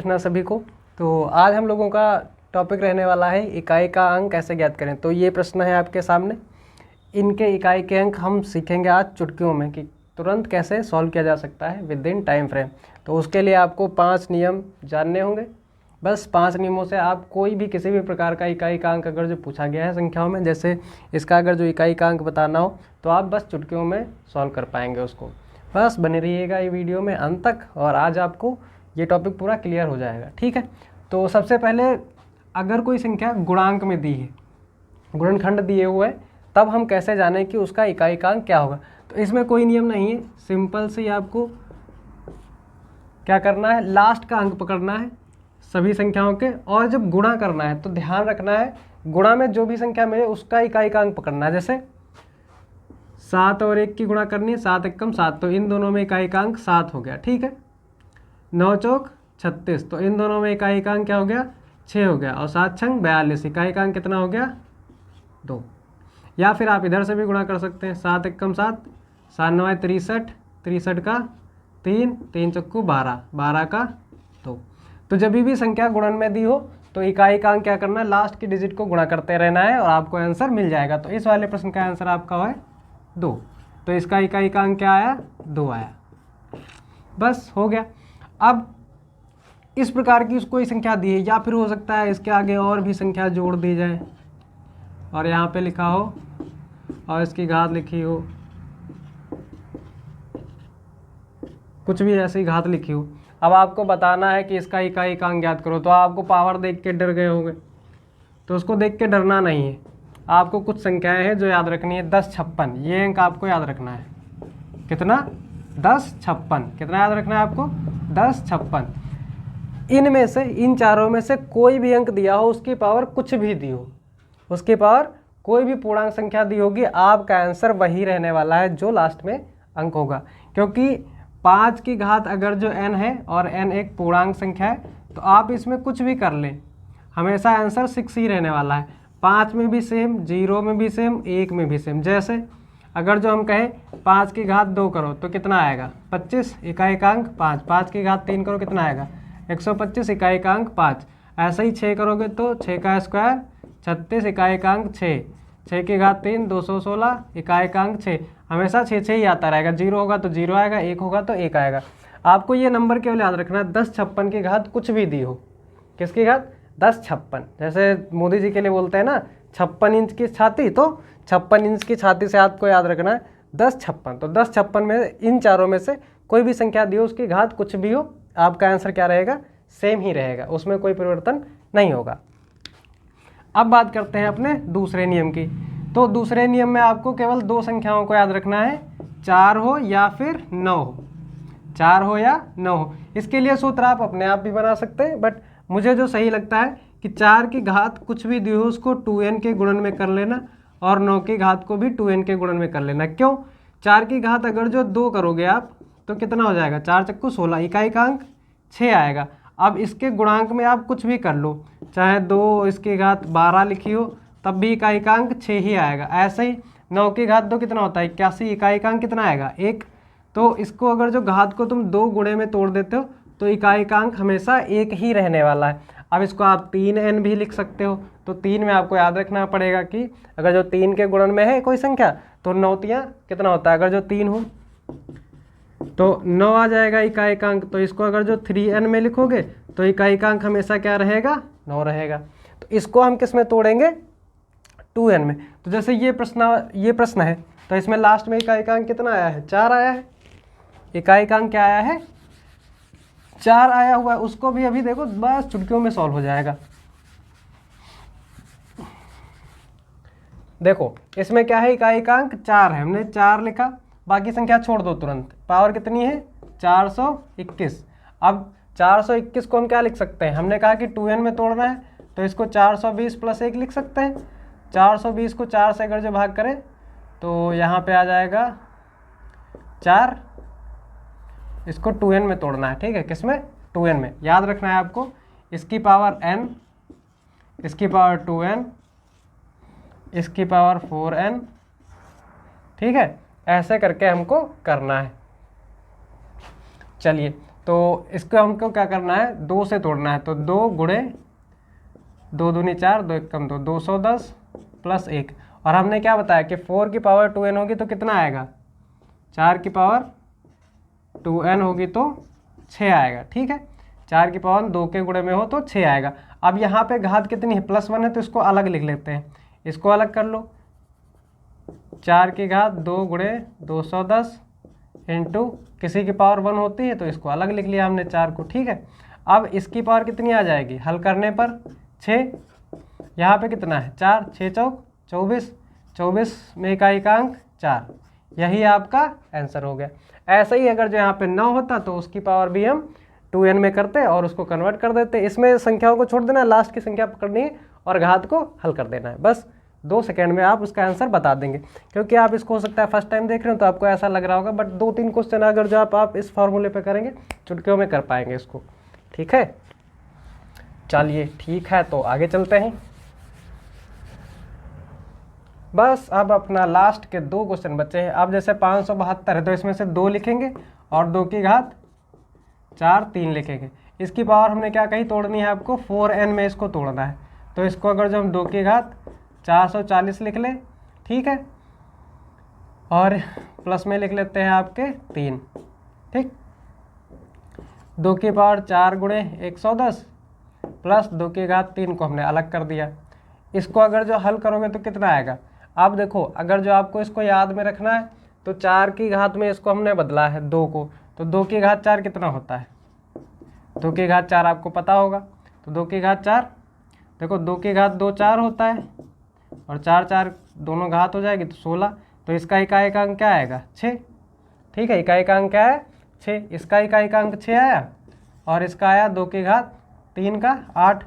कृष्णा सभी को। तो आज हम लोगों का टॉपिक रहने वाला है इकाई का अंक कैसे ज्ञात करें। तो ये प्रश्न है आपके सामने। इनके इकाई के अंक हम सीखेंगे आज चुटकियों में कि तुरंत कैसे सॉल्व किया जा सकता है विद इन टाइम फ्रेम। तो उसके लिए आपको 5 नियम जानने होंगे। बस 5 नियमों से आप कोई भी किसी भी प्रकार का इकाई का अंक अगर जो पूछा गया है संख्याओं में, जैसे इसका अगर जो इकाई का अंक बताना हो तो आप बस चुटकियों में सॉल्व कर पाएंगे उसको। बस बने रहिएगा ये वीडियो में अंत तक और आज आपको ये टॉपिक पूरा क्लियर हो जाएगा। ठीक है, तो सबसे पहले अगर कोई संख्या गुणांक में दी है, गुणनखंड दिए हुए हैं, तब हम कैसे जानें कि उसका इकाई का अंक क्या होगा। तो इसमें कोई नियम नहीं है, सिंपल से ही आपको क्या करना है, लास्ट का अंक पकड़ना है सभी संख्याओं के, और जब गुणा करना है तो ध्यान रखना है गुणा में जो भी संख्या मिले उसका इकाई का अंक पकड़ना है। जैसे 7 और 1 की गुणा करनी है, 7 एकम 7, तो इन दोनों में इकाई का अंक 7 हो गया। ठीक है, 9 चौक 36, तो इन दोनों में इकाई का अंक क्या हो गया, 6 हो गया, और 7 छंग 42, इकाई का अंक कितना हो गया, 2। या फिर आप इधर से भी गुणा कर सकते हैं, 7 एकम 7, 7 9 63, 63 का 3, 3 चक्कू 12, 12 का 2। तो जब भी संख्या गुणन में दी हो तो इकाई का अंक क्या करना है, लास्ट की डिजिट को गुणा करते रहना है और आपको आंसर मिल जाएगा। तो इस वाले प्रश्न का आंसर आपका है 2, तो इसका इकाई का अंक क्या आया, 2 आया। बस हो गया। अब इस प्रकार की कोई संख्या दी है, या फिर हो सकता है इसके आगे और भी संख्या जोड़ दी जाए और यहाँ पे लिखा हो और इसकी घात लिखी हो, कुछ भी ऐसी घात लिखी हो। अब आपको बताना है कि इसका इकाई का अंक ज्ञात करो, तो आपको पावर देख के डर गए होंगे, तो उसको देख के डरना नहीं है। आपको कुछ संख्याएं हैं जो याद रखनी है। 10 56, ये अंक आपको याद रखना है। कितना, 10 56, कितना याद रखना है आपको, 10 56। इनमें से, इन चारों में से कोई भी अंक दिया हो, उसकी पावर कुछ भी दी हो, उसकी पावर कोई भी पूर्णांक संख्या दी होगी, आपका आंसर वही रहने वाला है जो लास्ट में अंक होगा। क्योंकि 5 की घात अगर जो n है और n एक पूर्णांक संख्या है, तो आप इसमें कुछ भी कर लें, हमेशा आंसर 6 ही रहने वाला है। 5 में भी सेम, 0 में भी सेम, 1 में भी सेम। जैसे अगर जो हम कहें 5 की घात 2 करो तो कितना आएगा, 25, इकाई का अंक 5। 5 की घात 3 करो कितना आएगा, 125, इकाई का अंक 5। ऐसे ही 6 करोगे तो 6 का स्क्वायर 36, इकाई का अंक 6। 6 की घात 3 216, इकाई का अंक 6। हमेशा 6 ही आता रहेगा, 0 होगा तो 0 आएगा, 1 होगा तो 1 आएगा। आपको ये नंबर केवल याद रखना है, 10 56 की घात कुछ भी दी हो। किसकी घात, 10 56। जैसे मोदी जी के लिए बोलते हैं ना 56 इंच की छाती, तो 56 इंच की छाती से आपको याद रखना है 10 56। तो 10 56 में इन चारों में से कोई भी संख्या दी हो, उसकी घात कुछ भी हो, आपका आंसर क्या रहेगा, सेम ही रहेगा, उसमें कोई परिवर्तन नहीं होगा। अब बात करते हैं अपने दूसरे नियम की। तो दूसरे नियम में आपको केवल 2 संख्याओं को याद रखना है, 4 हो या फिर 9 हो, 4 हो या 9 हो। इसके लिए सूत्र आप अपने आप भी बना सकते हैं, बट मुझे जो सही लगता है कि 4 की घात कुछ भी दी हो उसको 2n के गुणन में कर लेना, और 9 की घात को भी 2n के गुणन में कर लेना। क्यों, 4 की घात अगर जो 2 करोगे आप तो कितना हो जाएगा, 4 चक्कू 16, इकाई का अंक 6 आएगा। अब इसके गुणांक में आप कुछ भी कर लो, चाहे 2 इसकी घात 12 लिखी हो तब भी इकाई का अंक 6 ही आएगा। ऐसे ही 9 की घात 2 कितना होता है, 81, इकाई का अंक कितना आएगा, 1। तो इसको अगर जो घात को तुम 2 गुणे में तोड़ देते हो तो इकाई का अंक हमेशा 1 ही रहने वाला है। अब इसको आप 3n भी लिख सकते हो। तो 3 में आपको याद रखना पड़ेगा कि अगर जो 3 के गुणन में है कोई संख्या तो 9 तियां कितना होता है, अगर जो 3 हो तो 9 आ जाएगा इकाई का अंक। तो इसको अगर जो 3n में लिखोगे तो इकाई का अंक हमेशा क्या रहेगा, 9 रहेगा। तो इसको हम किस में तोड़ेंगे, 2n में। तो जैसे ये प्रश्न है, तो इसमें लास्ट में इकाई का अंक कितना आया है, 4 आया है। इकाई का अंक क्या आया है, 4 आया हुआ है। उसको भी अभी देखो बस चुटकियों में सॉल्व हो जाएगा। देखो इसमें क्या है, इकाई का अंक 4 है, हमने 4 लिखा, बाकी संख्या छोड़ दो तुरंत। पावर कितनी है, 421। अब 421 को हम क्या लिख सकते हैं, हमने कहा कि 2n में तोड़ना है, तो इसको 420 + 1 लिख सकते हैं। 420 को 4 से अगर जो भाग करें तो यहाँ पे आ जाएगा 4। इसको 2n में तोड़ना है, ठीक है, किसमें, 2n में। याद रखना है आपको, इसकी पावर n, इसकी पावर 2n, इसकी पावर 4n, ठीक है, ऐसे करके हमको करना है। चलिए तो इसको हमको क्या करना है, 2 से तोड़ना है। तो 2 गुणे 2 दूनी 4, 2 एक कम 2, 210 प्लस 1। और हमने क्या बताया कि 4 की पावर 2n होगी तो कितना आएगा, 4 की पावर 2n होगी तो 6 आएगा। ठीक है, 4 की पावर 2 के गुणे में हो तो 6 आएगा। अब यहाँ पे घात कितनी है, +1 है, तो इसको अलग लिख लेते हैं। इसको अलग कर लो, 4 की घात 2 गुणे 210 इंटू किसी की पावर 1 होती है तो इसको अलग लिख लिया हमने 4 को। ठीक है, अब इसकी पावर कितनी आ जाएगी, हल करने पर 6, यहाँ पे कितना है 4, 6 चौक 24, 24 में एकांक 4, यही आपका आंसर हो गया। ऐसे ही अगर जो यहाँ पे 9 होता तो उसकी पावर भी हम 2n में करते और उसको कन्वर्ट कर देते। इसमें संख्याओं को छोड़ देना, लास्ट की संख्या पकड़नी है और घात को हल कर देना है। बस 2 सेकेंड में आप उसका आंसर बता देंगे। क्योंकि आप इसको हो सकता है फर्स्ट टाइम देख रहे हो तो आपको ऐसा लग रहा होगा, बट 2-3 क्वेश्चन अगर जो आप इस फॉर्मूले पे करेंगे चुटकियों में कर पाएंगे इसको। ठीक है, चलिए ठीक है, तो आगे चलते हैं। बस अब अपना लास्ट के 2 क्वेश्चन बचे हैं। अब जैसे 572 है तो इसमें से 2 लिखेंगे और 2 की घात 4 3 लिखेंगे। इसकी पावर हमने क्या कही, तोड़नी है आपको 4n में इसको तोड़ना है। तो इसको अगर जो हम 2 की घात 440 लिख लें, ठीक है, और प्लस में लिख लेते हैं आपके 3। ठीक, 2 की पावर 4 गुणे 110 प्लस 2 की घात 3 को हमने अलग कर दिया। इसको अगर जो हल करोगे तो कितना आएगा। अब देखो, अगर जो आपको इसको याद में रखना है तो 4 की घात में इसको हमने बदला है 2 को, तो 2 की घात 4 कितना होता है, 2 की घात 4 आपको पता होगा। तो 2 की घात 4, देखो 2 की घात 2 4 होता है और 4 4 दोनों घात हो जाएगी तो 16। तो इसका इकाई-अंक क्या आएगा, 6। ठीक है, इकाई-अंक क्या है, 6। इसका इकाई-अंक 6 आया और इसका आया 2 की घात 3 का 8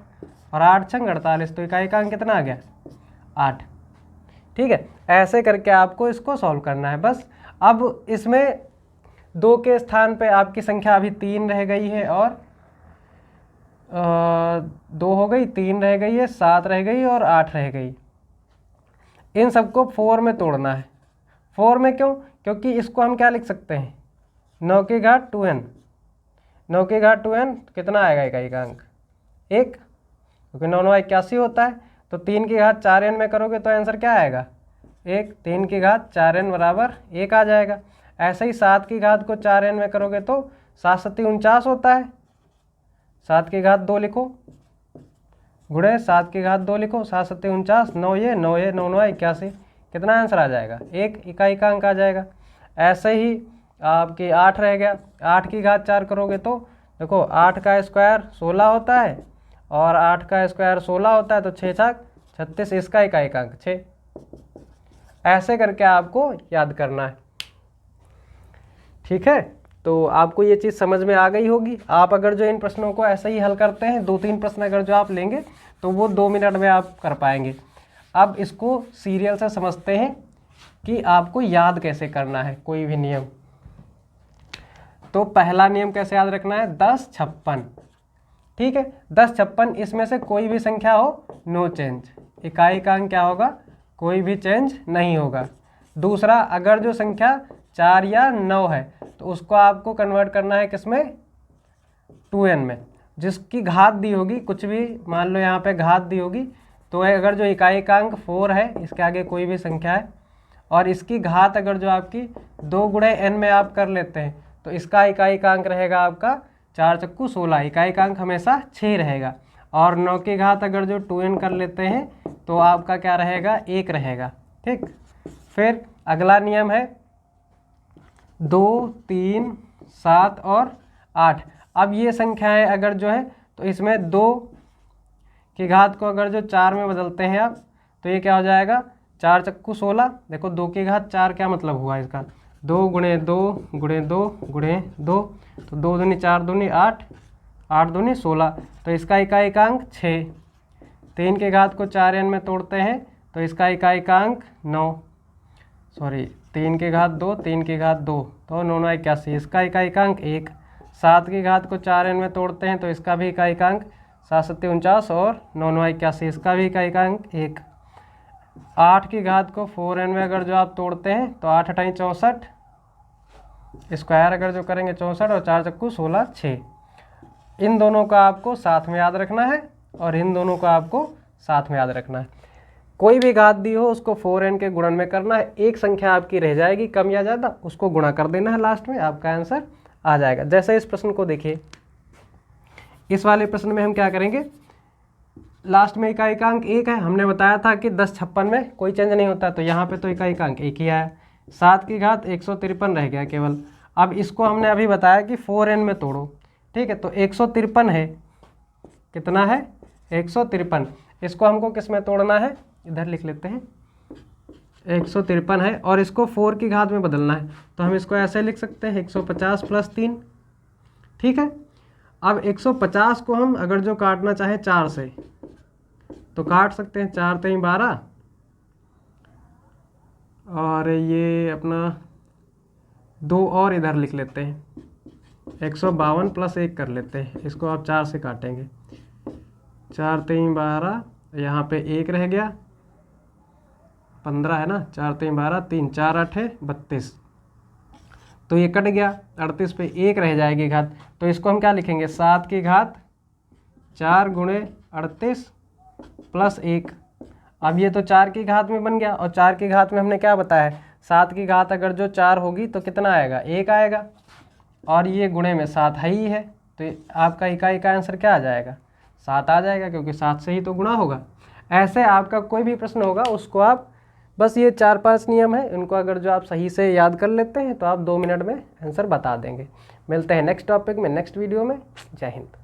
और 8 छंग 48, तो इकाई-अंक कितना आ गया, 8। ठीक है, ऐसे करके आपको इसको सॉल्व करना है बस। अब इसमें 2 के स्थान पे आपकी संख्या अभी 3 रह गई है और 2 हो गई, 3 रह गई है, 7 रह गई और 8 रह गई। इन सबको 4 में तोड़ना है। 4 में क्यों, क्योंकि इसको हम क्या लिख सकते हैं, 9 की घात 2n। 9 की घात 2n कितना आएगा इकाई-अंक 1, क्योंकि 9 9 81 होता है। तो 3 की घात 4n में करोगे तो आंसर क्या आएगा 1, 3 की घात 4n बराबर 1 आ जाएगा। ऐसे ही 7 की घात को 4n में करोगे तो 7 7 49 होता है। 7 की घात 2 लिखो, गुणे 7 की घात 2 लिखो, 7 7 49, 9 ये 9 9 81, कितना आंसर आ जाएगा 1, इकाई-अंक आ जाएगा। ऐसे ही आपकी 8 रह गया, 8 की घात 4 करोगे तो देखो 8 का स्क्वायर 16 होता है और 8 का स्क्वायर 16 होता है, तो 6 छक 36, इसका इकाई-अंक 6। ऐसे करके आपको याद करना है। ठीक है, तो आपको ये चीज़ समझ में आ गई होगी। आप अगर जो इन प्रश्नों को ऐसे ही हल करते हैं, 2-3 प्रश्न अगर जो आप लेंगे तो वो 2 मिनट में आप कर पाएंगे। अब इसको सीरियल से समझते हैं कि आपको याद कैसे करना है कोई भी नियम। तो पहला नियम कैसे याद रखना है, 10 56। ठीक है, 10 56, इसमें से कोई भी संख्या हो नो चेंज, इकाई-अंक क्या होगा, कोई भी चेंज नहीं होगा। दूसरा, अगर जो संख्या 4 या 9 है तो उसको आपको कन्वर्ट करना है किसमें, 2n में। जिसकी घात दी होगी, कुछ भी मान लो यहाँ पे घात दी होगी, तो अगर जो इकाई-अंक 4 है, इसके आगे कोई भी संख्या है और इसकी घात अगर जो आपकी 2 गुणे n में आप कर लेते हैं तो इसका इकाई-अंक रहेगा आपका 4 चक्कू 16, इकाई-अंक हमेशा 6 रहेगा। और 9 की घात अगर जो 2n कर लेते हैं तो आपका क्या रहेगा, 1 रहेगा। ठीक, फिर अगला नियम है 2 3 7 और 8। अब ये संख्याएं अगर जो है तो इसमें 2 की घात को अगर जो 4 में बदलते हैं आप तो ये क्या हो जाएगा, 4 चक्कू 16। देखो 2 की घात 4 क्या मतलब हुआ इसका, 2 गुणे 2 गुणे 2 गुणे 2, तो 2 दूनी 4 दूनी 8, 8 दूनी 16, तो इसका इकाई-अंक 6। 3 की घात को 4n में तोड़ते हैं तो इसका इकाई-अंक 9, सॉरी 3 की घात 2, 3 की घात 2, तो 9 9 81, इसका इकाई-अंक 1। 7 की घात को 4n में तोड़ते हैं तो इसका भी इकाई-अंक 7 7 49 और 9 9 81, इसका भी इकाई-अंक 1। 8 की घात को 4n में अगर जो आप तोड़ते हैं तो 8 8 64, स्क्वायर अगर जो करेंगे 64 और 4 चक्कू 16 6। इन दोनों का आपको साथ में याद रखना है और इन दोनों का आपको साथ में याद रखना है। कोई भी घात दी हो उसको 4n के गुणन में करना है। एक संख्या आपकी रह जाएगी कम या ज़्यादा, उसको गुणा कर देना है, लास्ट में आपका आंसर आ जाएगा। जैसे इस प्रश्न को देखिए, इस वाले प्रश्न में हम क्या करेंगे, लास्ट में इकाइकांक 1 है। हमने बताया था कि 10 56 में कोई चेंज नहीं होता, तो यहाँ पे तो इकाइकांक 1 ही आया। 7 की घात 153 रह गया केवल। अब इसको हमने अभी बताया कि 4n में तोड़ो, ठीक है। तो 153 है, कितना है 153। इसको हमको किस में तोड़ना है, इधर लिख लेते हैं, 153 है और इसको 4 की घात में बदलना है। तो हम इसको ऐसे लिख सकते हैं 150 + 3, ठीक है। अब 150 को हम अगर जो काटना चाहे 4 से तो काट सकते हैं, 4 3 12 और ये अपना 2 और इधर लिख लेते हैं, 152 + 1 कर लेते हैं। इसको आप 4 से काटेंगे, 4 3 12, यहाँ पे 1 रह गया, 15 है ना, 4 3 12, 3 4 8 32, तो ये कट गया। 38 पे 1 रह जाएगी घात, तो इसको हम क्या लिखेंगे, 7 की घात 4 × 38 + 1। अब ये तो 4 की घात में बन गया और 4 की घात में हमने क्या बताया है, 7 की घात अगर जो 4 होगी तो कितना आएगा, 1 आएगा, और ये गुणे में 7 है ही है, तो आपका इकाई का आंसर क्या आ जाएगा, 7 आ जाएगा, क्योंकि 7 से ही तो गुणा होगा। ऐसे आपका कोई भी प्रश्न होगा उसको आप बस ये 4-5 नियम है, इनको अगर जो आप सही से याद कर लेते हैं तो आप 2 मिनट में आंसर बता देंगे। मिलते हैं नेक्स्ट टॉपिक में, नेक्स्ट वीडियो में। जय हिंद।